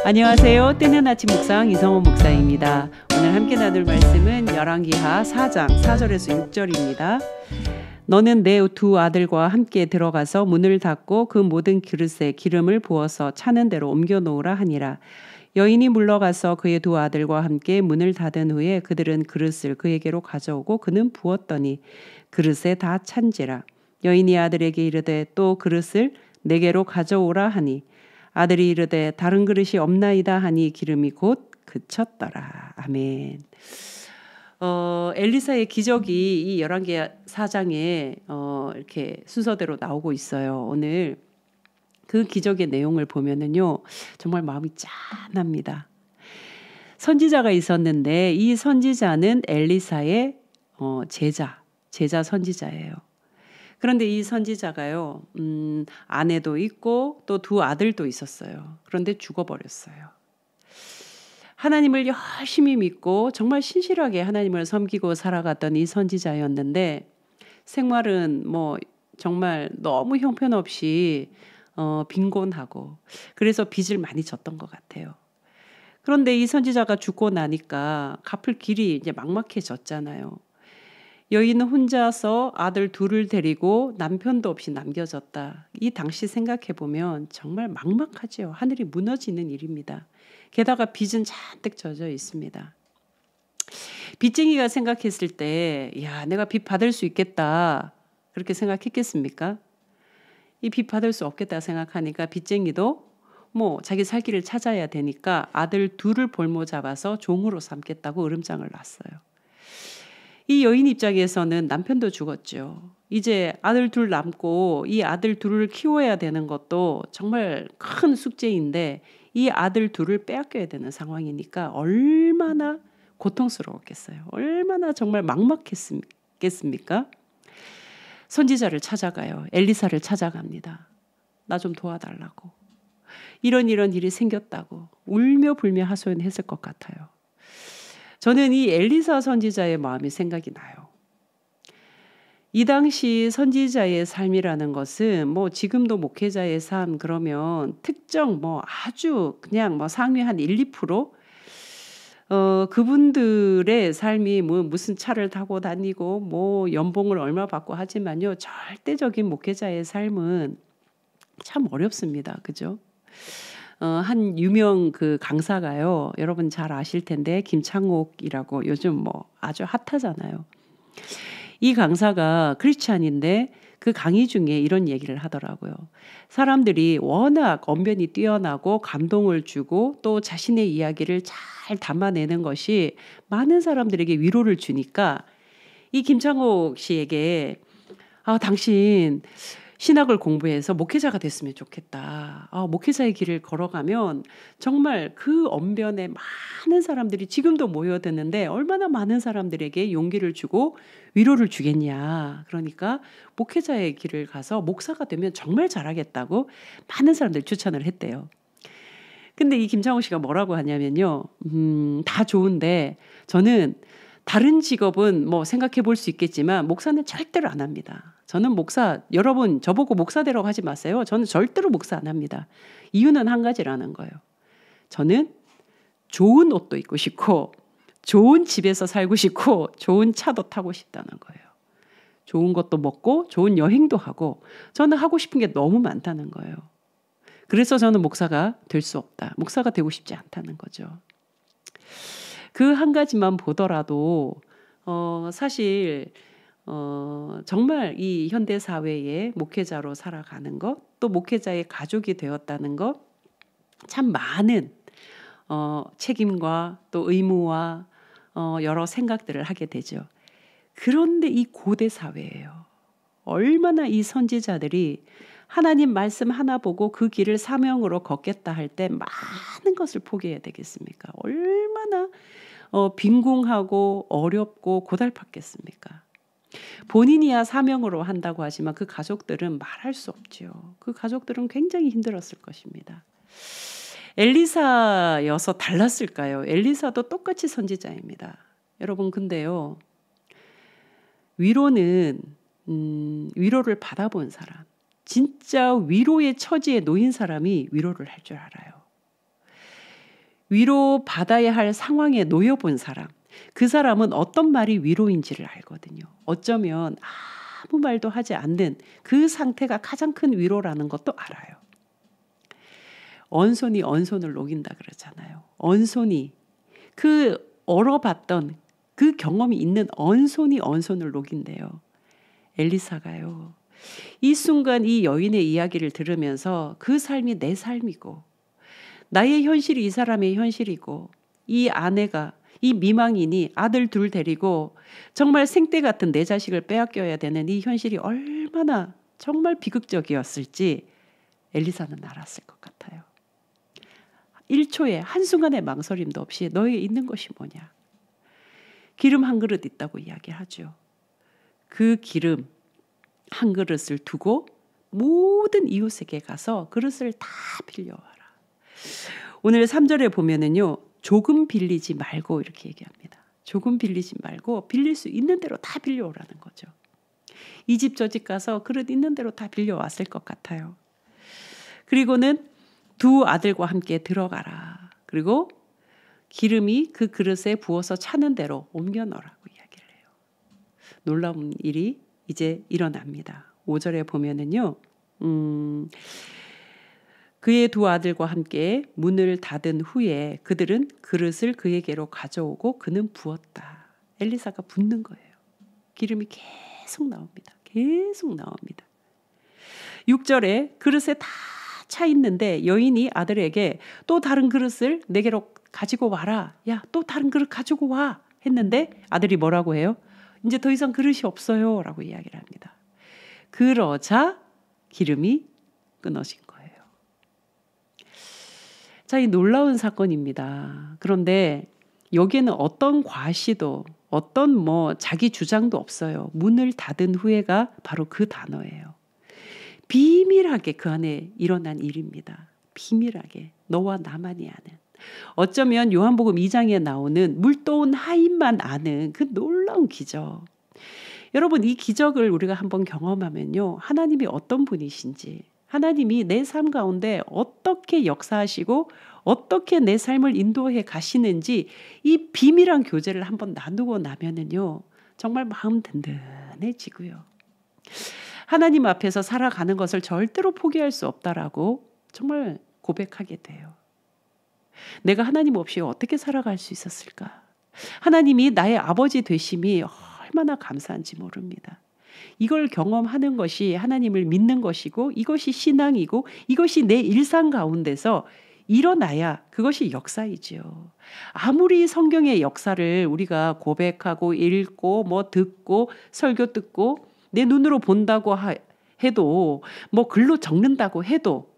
안녕하세요. 뜨는 아침 묵상 이성호 목사입니다. 오늘 함께 나눌 말씀은 열왕기하 4장 4절에서 6절입니다. 너는 내 두 아들과 함께 들어가서 문을 닫고 그 모든 그릇에 기름을 부어서 차는 대로 옮겨 놓으라 하니라. 여인이 물러가서 그의 두 아들과 함께 문을 닫은 후에 그들은 그릇을 그에게로 가져오고 그는 부었더니 그릇에 다 찬지라. 여인이 아들에게 이르되 또 그릇을 내게로 가져오라 하니 아들이 이르되 다른 그릇이 없나이다 하니 기름이 곧 그쳤더라. 아멘. 엘리사의 기적이 이 열왕기 4장에 이렇게 순서대로 나오고 있어요. 오늘 그 기적의 내용을 보면은요, 정말 마음이 짠합니다. 선지자가 있었는데 이 선지자는 엘리사의 제자 선지자예요. 그런데 이 선지자가요, 아내도 있고 또 두 아들도 있었어요. 그런데 죽어버렸어요. 하나님을 열심히 믿고 정말 신실하게 하나님을 섬기고 살아갔던 이 선지자였는데 생활은 정말 너무 형편없이 빈곤하고 그래서 빚을 많이 졌던 것 같아요. 그런데 이 선지자가 죽고 나니까 갚을 길이 이제 막막해졌잖아요. 여인은 혼자서 아들 둘을 데리고 남편도 없이 남겨졌다. 이 당시 생각해보면 정말 막막하죠. 하늘이 무너지는 일입니다. 게다가 빚은 잔뜩 젖어 있습니다. 빚쟁이가 생각했을 때 내가 빚 받을 수 있겠다. 그렇게 생각했겠습니까? 이 빚 받을 수 없겠다 생각하니까 빚쟁이도 자기 살 길을 찾아야 되니까 아들 둘을 볼모 잡아서 종으로 삼겠다고 으름장을 놨어요. 이 여인 입장에서는 남편도 죽었죠. 이제 아들 둘 남고 이 아들 둘을 키워야 되는 것도 정말 큰 숙제인데 이 아들 둘을 빼앗겨야 되는 상황이니까 얼마나 고통스러웠겠어요. 얼마나 정말 막막했겠습니까? 선지자를 찾아가요. 엘리사를 찾아갑니다. 나 좀 도와달라고. 이런 일이 생겼다고 울며 불며 하소연했을 것 같아요. 저는 이 엘리사 선지자의 마음이 생각이 나요. 이 당시 선지자의 삶이라는 것은 지금도 목회자의 삶 그러면 특정 아주 그냥 상위 한 1~2% 그분들의 삶이 무슨 차를 타고 다니고 연봉을 얼마 받고 하지만요. 절대적인 목회자의 삶은 참 어렵습니다. 그죠? 한 유명 그 강사가요. 여러분 잘 아실 텐데 김창옥이라고 요즘 아주 핫하잖아요. 이 강사가 크리스찬인데 그 강의 중에 이런 얘기를 하더라고요. 사람들이 워낙 언변이 뛰어나고 감동을 주고 또 자신의 이야기를 잘 담아내는 것이 많은 사람들에게 위로를 주니까 이 김창옥 씨에게 당신 신학을 공부해서 목회자가 됐으면 좋겠다. 목회자의 길을 걸어가면 정말 그 언변에 많은 사람들이 지금도 모여드는데 얼마나 많은 사람들에게 용기를 주고 위로를 주겠냐. 그러니까 목회자의 길을 가서 목사가 되면 정말 잘하겠다고 많은 사람들이 추천을 했대요. 근데 이 김창호 씨가 뭐라고 하냐면요. 다 좋은데 저는 다른 직업은 생각해 볼 수 있겠지만 목사는 절대로 안 합니다. 저는 여러분 저보고 목사 되라고 하지 마세요. 저는 절대로 목사 안 합니다. 이유는 한 가지라는 거예요. 저는 좋은 옷도 입고 싶고 좋은 집에서 살고 싶고 좋은 차도 타고 싶다는 거예요. 좋은 것도 먹고 좋은 여행도 하고 저는 하고 싶은 게 너무 많다는 거예요. 그래서 저는 목사가 될 수 없다. 목사가 되고 싶지 않다는 거죠. 그 한 가지만 보더라도 사실 정말 이 현대 사회에 목회자로 살아가는 것, 또 목회자의 가족이 되었다는 것, 참 많은 책임과 또 의무와 여러 생각들을 하게 되죠. 그런데 이 고대 사회예요. 얼마나 이 선지자들이 하나님 말씀 하나 보고 그 길을 사명으로 걷겠다 할 때 많은 것을 포기해야 되겠습니까? 얼마나 빈궁하고 어렵고 고달팠겠습니까? 본인이야 사명으로 한다고 하지만 그 가족들은 말할 수 없죠. 그 가족들은 굉장히 힘들었을 것입니다. 엘리사여서 달랐을까요? 엘리사도 똑같이 선지자입니다. 여러분 근데요. 위로는 위로를 받아본 사람, 진짜 위로의 처지에 놓인 사람이 위로를 할 줄 알아요. 위로받아야 할 상황에 놓여본 사람, 그 사람은 어떤 말이 위로인지를 알거든요. 어쩌면 아무 말도 하지 않는 그 상태가 가장 큰 위로라는 것도 알아요. 언손이 언손을 녹인다 그러잖아요. 언손이, 그 얼어봤던 그 경험이 있는 언손이 언손을 녹인대요. 엘리사가요. 이 순간 이 여인의 이야기를 들으면서 그 삶이 내 삶이고, 나의 현실이 이 사람의 현실이고, 이 아내가, 이 미망인이 아들 둘 데리고 정말 생떼 같은 내 자식을 빼앗겨야 되는 이 현실이 얼마나 정말 비극적이었을지 엘리사는 알았을 것 같아요. 1초에 한순간의 망설임도 없이 너에게 있는 것이 뭐냐? 기름 한 그릇 있다고 이야기하죠. 그 기름 한 그릇을 두고 모든 이웃에게 가서 그릇을 다 빌려와라. 오늘 3절에 보면은요, 조금 빌리지 말고 이렇게 얘기합니다. 조금 빌리지 말고 빌릴 수 있는 대로 다 빌려오라는 거죠. 이 집 저 집 가서 그릇 있는 대로 다 빌려왔을 것 같아요. 그리고는 두 아들과 함께 들어가라. 그리고 기름이 그 그릇에 부어서 차는 대로 옮겨 넣으라고 이야기를 해요. 놀라운 일이 이제 일어납니다. 5절에 보면은요, 그의 두 아들과 함께 문을 닫은 후에 그들은 그릇을 그에게로 가져오고 그는 부었다. 엘리사가 붓는 거예요. 기름이 계속 나옵니다. 계속 나옵니다. 6절에 그릇에 다 차 있는데 여인이 아들에게 또 다른 그릇을 내게로 가지고 와라. 야, 또 다른 그릇 가지고 와. 했는데 아들이 뭐라고 해요? 이제 더 이상 그릇이 없어요. 라고 이야기를 합니다. 그러자 기름이 끊어진 거예요. 자, 이 놀라운 사건입니다. 그런데 여기에는 어떤 과시도, 어떤 자기 주장도 없어요. 문을 닫은 후에가 바로 그 단어예요. 비밀하게 그 안에 일어난 일입니다. 비밀하게 너와 나만이 아는, 어쩌면 요한복음 2장에 나오는 물도온 하인만 아는 그 놀라운 기적. 여러분, 이 기적을 우리가 한번 경험하면요, 하나님이 어떤 분이신지, 하나님이 내 삶 가운데 어떻게 역사하시고 어떻게 내 삶을 인도해 가시는지 이 비밀한 교제를 한번 나누고 나면은요, 정말 마음 든든해지고요. 하나님 앞에서 살아가는 것을 절대로 포기할 수 없다라고 정말 고백하게 돼요. 내가 하나님 없이 어떻게 살아갈 수 있었을까? 하나님이 나의 아버지 되심이 얼마나 감사한지 모릅니다. 이걸 경험하는 것이 하나님을 믿는 것이고, 이것이 신앙이고, 이것이 내 일상 가운데서 일어나야 그것이 역사이지요. 아무리 성경의 역사를 우리가 고백하고 읽고 듣고 설교 듣고 내 눈으로 본다고 해도 글로 적는다고 해도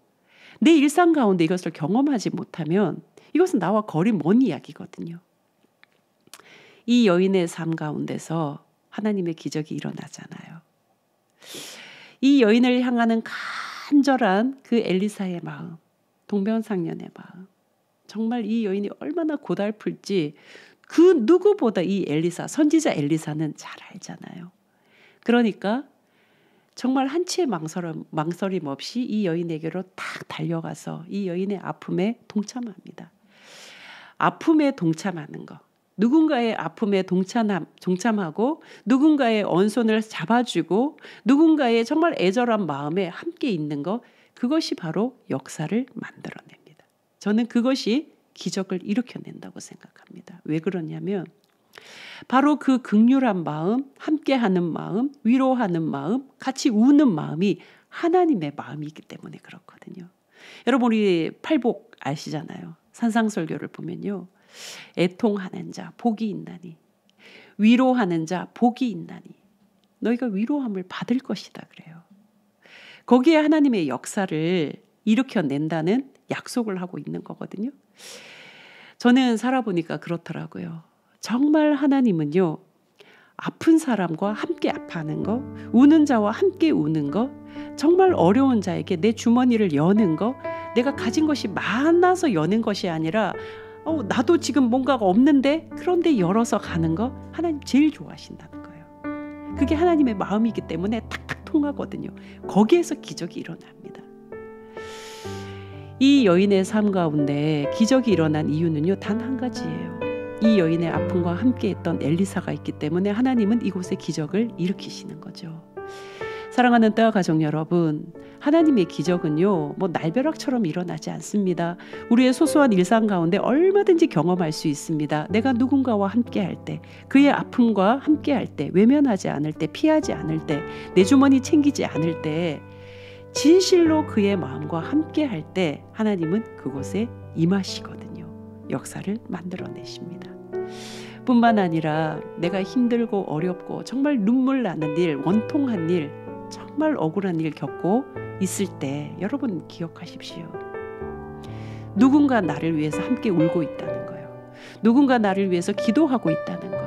내 일상 가운데 이것을 경험하지 못하면 이것은 나와 거리 먼 이야기거든요. 이 여인의 삶 가운데서 하나님의 기적이 일어나잖아요. 이 여인을 향하는 간절한 그 엘리사의 마음, 동병상련의 마음, 정말 이 여인이 얼마나 고달플지 그 누구보다 이 엘리사, 선지자 엘리사는 잘 알잖아요. 그러니까 정말 한치의 망설임 없이 이 여인에게로 딱 달려가서 이 여인의 아픔에 동참합니다. 아픔에 동참하는 것, 누군가의 아픔에 동참하고 누군가의 언손을 잡아주고 누군가의 정말 애절한 마음에 함께 있는 것, 그것이 바로 역사를 만들어냅니다. 저는 그것이 기적을 일으켜낸다고 생각합니다. 왜 그러냐면 바로 그 긍휼한 마음, 함께하는 마음, 위로하는 마음, 같이 우는 마음이 하나님의 마음이기 때문에 그렇거든요. 여러분, 우리 팔복 아시잖아요. 산상설교를 보면요, 애통하는 자 복이 있나니, 위로하는 자 복이 있나니 너희가 위로함을 받을 것이다 그래요. 거기에 하나님의 역사를 일으켜낸다는 약속을 하고 있는 거거든요. 저는 살아보니까 그렇더라고요. 정말 하나님은요, 아픈 사람과 함께 아파하는 거, 우는 자와 함께 우는 거, 정말 어려운 자에게 내 주머니를 여는 거, 내가 가진 것이 많아서 여는 것이 아니라 나도 지금 뭔가가 없는데 그런데 열어서 가는 거, 하나님 제일 좋아하신다는 거예요. 그게 하나님의 마음이기 때문에 탁탁 통하거든요. 거기에서 기적이 일어납니다. 이 여인의 삶 가운데 기적이 일어난 이유는요, 단 한 가지예요. 이 여인의 아픔과 함께했던 엘리사가 있기 때문에 하나님은 이곳에 기적을 일으키시는 거죠. 사랑하는 따 가족 여러분, 하나님의 기적은요, 날벼락처럼 일어나지 않습니다. 우리의 소소한 일상 가운데 얼마든지 경험할 수 있습니다. 내가 누군가와 함께할 때, 그의 아픔과 함께할 때, 외면하지 않을 때, 피하지 않을 때, 내 주머니 챙기지 않을 때, 진실로 그의 마음과 함께할 때 하나님은 그곳에 임하시거든요. 역사를 만들어내십니다. 뿐만 아니라 내가 힘들고 어렵고 정말 눈물 나는 일, 원통한 일, 정말 억울한 일 겪고 있을 때 여러분 기억하십시오. 누군가 나를 위해서 함께 울고 있다는 거예요. 누군가 나를 위해서 기도하고 있다는 거예요.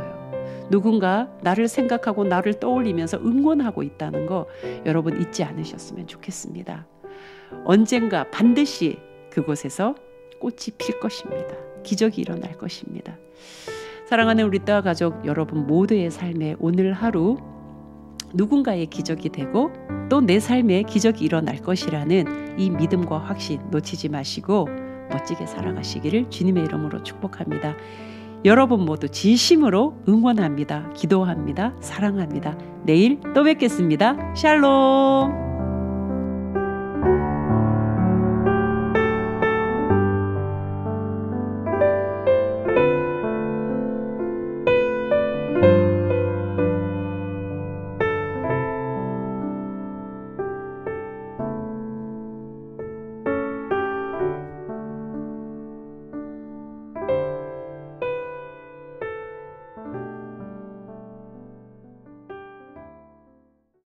누군가 나를 생각하고 나를 떠올리면서 응원하고 있다는 거 여러분 잊지 않으셨으면 좋겠습니다. 언젠가 반드시 그곳에서 꽃이 필 것입니다. 기적이 일어날 것입니다. 사랑하는 우리 따 가족 여러분 모두의 삶에 오늘 하루 누군가의 기적이 되고 또 내 삶에 기적이 일어날 것이라는 이 믿음과 확신 놓치지 마시고 멋지게 살아가시기를 주님의 이름으로 축복합니다. 여러분 모두 진심으로 응원합니다. 기도합니다. 사랑합니다. 내일 또 뵙겠습니다. 샬롬.